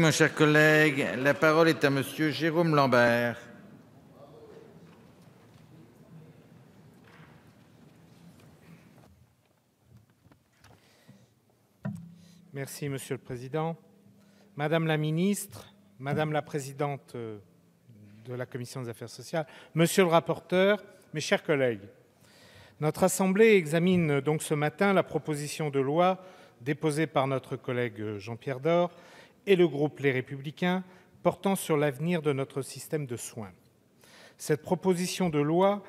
Mon cher collègue, la parole est à Monsieur Jérôme Lambert. Merci, Monsieur le Président. Madame la Ministre, Madame la Présidente de la Commission des Affaires sociales, Monsieur le rapporteur, mes chers collègues, notre Assemblée examine donc ce matin la proposition de loi déposée par notre collègue Jean-Pierre Door et le groupe Les Républicains portant sur l'avenir de notre système de soins. Cette proposition de loi,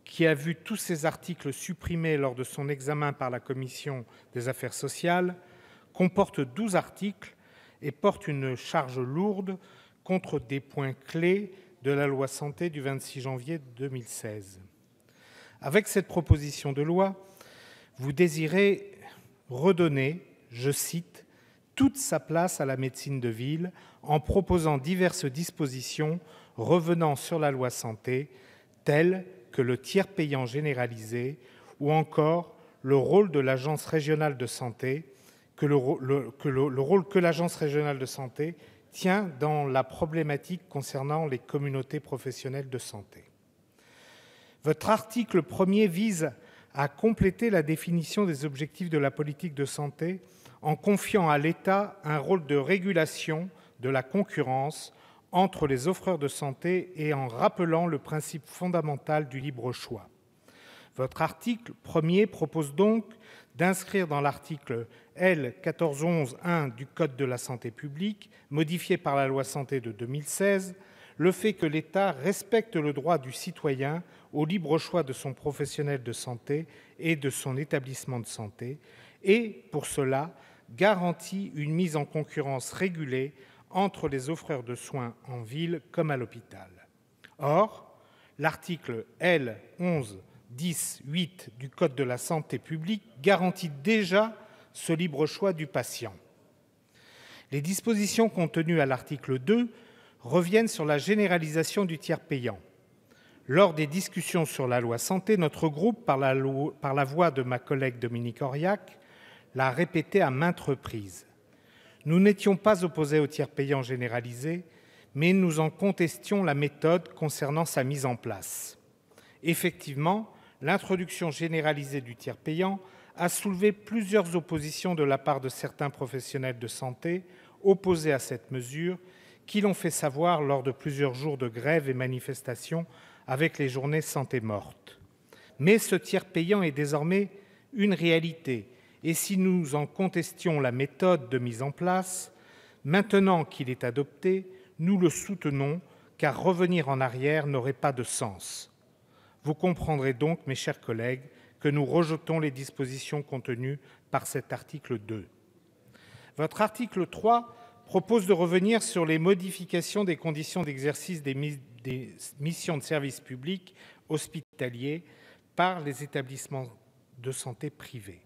qui a vu tous ses articles supprimés lors de son examen par la Commission des Affaires sociales, comporte 12 articles et porte une charge lourde contre des points clés de la loi Santé du 26 janvier 2016. Avec cette proposition de loi, vous désirez redonner, je cite, toute sa place à la médecine de ville en proposant diverses dispositions revenant sur la loi Santé, telles que le tiers payant généralisé ou encore le rôle de l'Agence régionale de santé, le rôle que l'Agence régionale de santé tient dans la problématique concernant les communautés professionnelles de santé. Votre article 1er vise à compléter la définition des objectifs de la politique de santé en confiant à l'État un rôle de régulation de la concurrence entre les offreurs de santé et en rappelant le principe fondamental du libre choix. Votre article 1er propose donc d'inscrire dans l'article L. 1411-1 du Code de la santé publique, modifié par la loi Santé de 2016, le fait que l'État respecte le droit du citoyen au libre choix de son professionnel de santé et de son établissement de santé, et, pour cela, garantit une mise en concurrence régulée entre les offreurs de soins en ville comme à l'hôpital. Or, l'article L. 11-10-8 du Code de la santé publique garantit déjà ce libre choix du patient. Les dispositions contenues à l'article 2 reviennent sur la généralisation du tiers payant. Lors des discussions sur la loi Santé, notre groupe, par la voix de ma collègue Dominique Auriac, l'a répété à maintes reprises. Nous n'étions pas opposés au tiers payant généralisé, mais nous en contestions la méthode concernant sa mise en place. Effectivement, l'introduction généralisée du tiers payant a soulevé plusieurs oppositions de la part de certains professionnels de santé opposés à cette mesure, qui l'ont fait savoir lors de plusieurs jours de grève et manifestations avec les journées santé morte. Mais ce tiers payant est désormais une réalité, et si nous en contestions la méthode de mise en place, maintenant qu'il est adopté, nous le soutenons, car revenir en arrière n'aurait pas de sens. Vous comprendrez donc, mes chers collègues, que nous rejetons les dispositions contenues par cet article 2. Votre article 3 propose de revenir sur les modifications des conditions d'exercice des missions de service public hospitalier par les établissements de santé privés.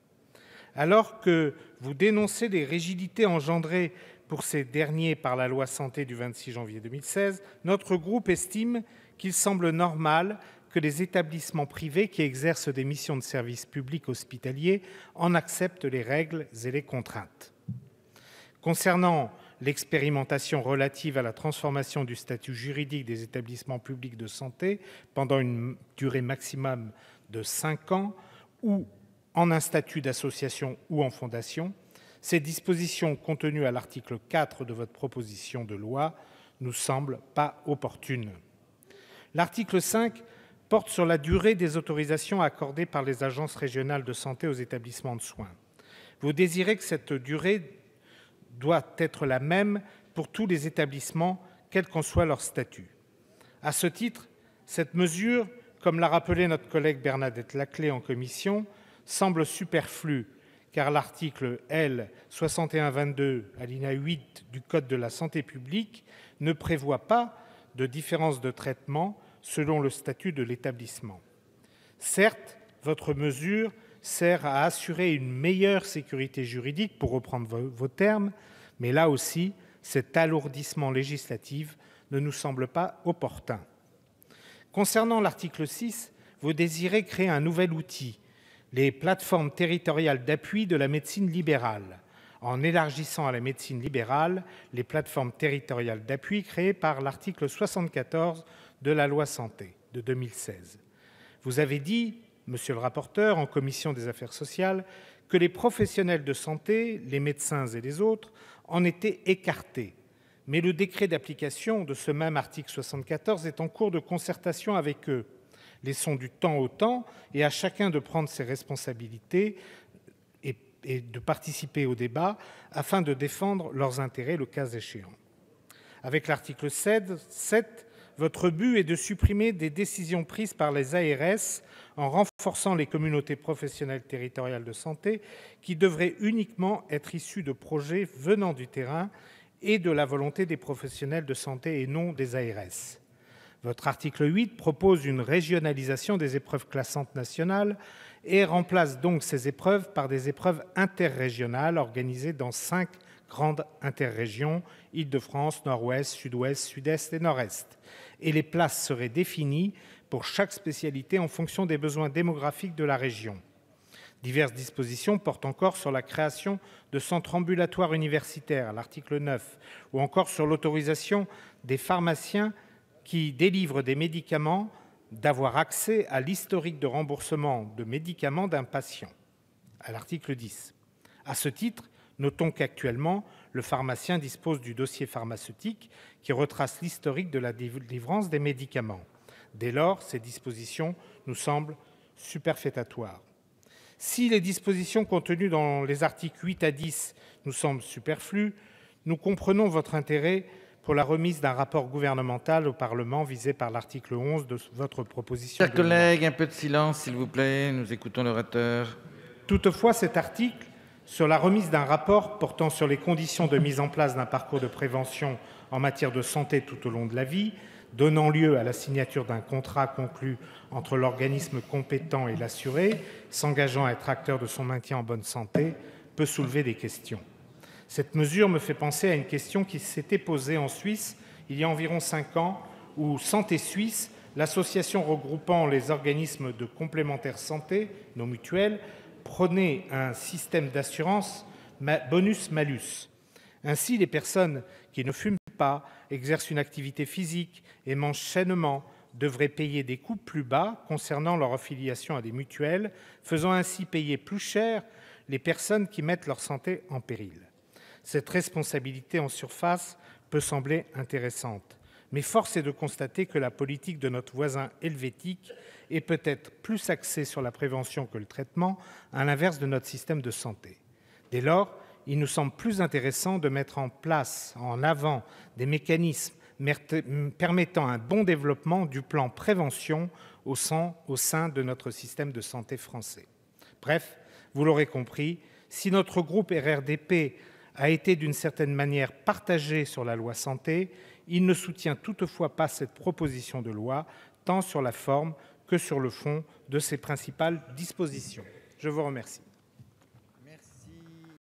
Alors que vous dénoncez les rigidités engendrées pour ces derniers par la loi Santé du 26 janvier 2016, notre groupe estime qu'il semble normal que les établissements privés qui exercent des missions de service public hospitalier en acceptent les règles et les contraintes. Concernant l'expérimentation relative à la transformation du statut juridique des établissements publics de santé pendant une durée maximum de 5 ans ou en un statut d'association ou en fondation, ces dispositions contenues à l'article 4 de votre proposition de loi nous semblent pas opportunes. L'article 5 porte sur la durée des autorisations accordées par les agences régionales de santé aux établissements de soins. Vous désirez que cette durée doit être la même pour tous les établissements, quel qu'en soit leur statut. À ce titre, cette mesure, comme l'a rappelé notre collègue Bernadette Laclais en commission, semble superflue, car l'article L. 6122, alinéa 8 du Code de la santé publique ne prévoit pas de différence de traitement selon le statut de l'établissement. Certes, votre mesure sert à assurer une meilleure sécurité juridique, pour reprendre vos termes, mais là aussi, cet alourdissement législatif ne nous semble pas opportun. Concernant l'article 6, vous désirez créer un nouvel outil, les plateformes territoriales d'appui de la médecine libérale, en élargissant à la médecine libérale les plateformes territoriales d'appui créées par l'article 74 de la loi Santé de 2016. Vous avez dit, monsieur le rapporteur, en commission des affaires sociales, que les professionnels de santé, les médecins et les autres, en étaient écartés. Mais le décret d'application de ce même article 74 est en cours de concertation avec eux. Laissons du temps au temps et à chacun de prendre ses responsabilités et de participer au débat afin de défendre leurs intérêts le cas échéant. Avec l'article 7, votre but est de supprimer des décisions prises par les ARS en renforçant les communautés professionnelles territoriales de santé qui devraient uniquement être issues de projets venant du terrain et de la volonté des professionnels de santé et non des ARS. Votre article 8 propose une régionalisation des épreuves classantes nationales et remplace donc ces épreuves par des épreuves interrégionales organisées dans 5 grandes interrégions, Île-de-France, Nord-Ouest, Sud-Ouest, Sud-Est et Nord-Est. Et les places seraient définies pour chaque spécialité en fonction des besoins démographiques de la région. Diverses dispositions portent encore sur la création de centres ambulatoires universitaires, à l'article 9, ou encore sur l'autorisation des pharmaciens qui délivrent des médicaments d'avoir accès à l'historique de remboursement de médicaments d'un patient, à l'article 10. À ce titre, notons qu'actuellement, le pharmacien dispose du dossier pharmaceutique qui retrace l'historique de la délivrance des médicaments. Dès lors, ces dispositions nous semblent superfétatoires. Si les dispositions contenues dans les articles 8 à 10 nous semblent superflues, nous comprenons votre intérêt pour la remise d'un rapport gouvernemental au Parlement visé par l'article 11 de votre proposition de Chers loi. collègues, un peu de silence, s'il vous plaît. Nous écoutons l'orateur. Toutefois, cet article sur la remise d'un rapport portant sur les conditions de mise en place d'un parcours de prévention en matière de santé tout au long de la vie, donnant lieu à la signature d'un contrat conclu entre l'organisme compétent et l'assuré, s'engageant à être acteur de son maintien en bonne santé, peut soulever des questions. Cette mesure me fait penser à une question qui s'était posée en Suisse il y a environ 5 ans, où Santé Suisse, l'association regroupant les organismes de complémentaire santé, nos mutuelles, prônait un système d'assurance bonus-malus. Ainsi, les personnes qui ne fument pas, exercent une activité physique et mangent sainement devraient payer des coûts plus bas concernant leur affiliation à des mutuelles, faisant ainsi payer plus cher les personnes qui mettent leur santé en péril. Cette responsabilité en surface peut sembler intéressante, mais force est de constater que la politique de notre voisin helvétique est peut-être plus axée sur la prévention que le traitement, à l'inverse de notre système de santé. Dès lors, il nous semble plus intéressant de mettre en avant des mécanismes permettant un bon développement du plan prévention au sein de notre système de santé français. Bref, vous l'aurez compris, si notre groupe RRDP a été d'une certaine manière partagé sur la loi santé, il ne soutient toutefois pas cette proposition de loi, tant sur la forme que sur le fond de ses principales dispositions. Je vous remercie.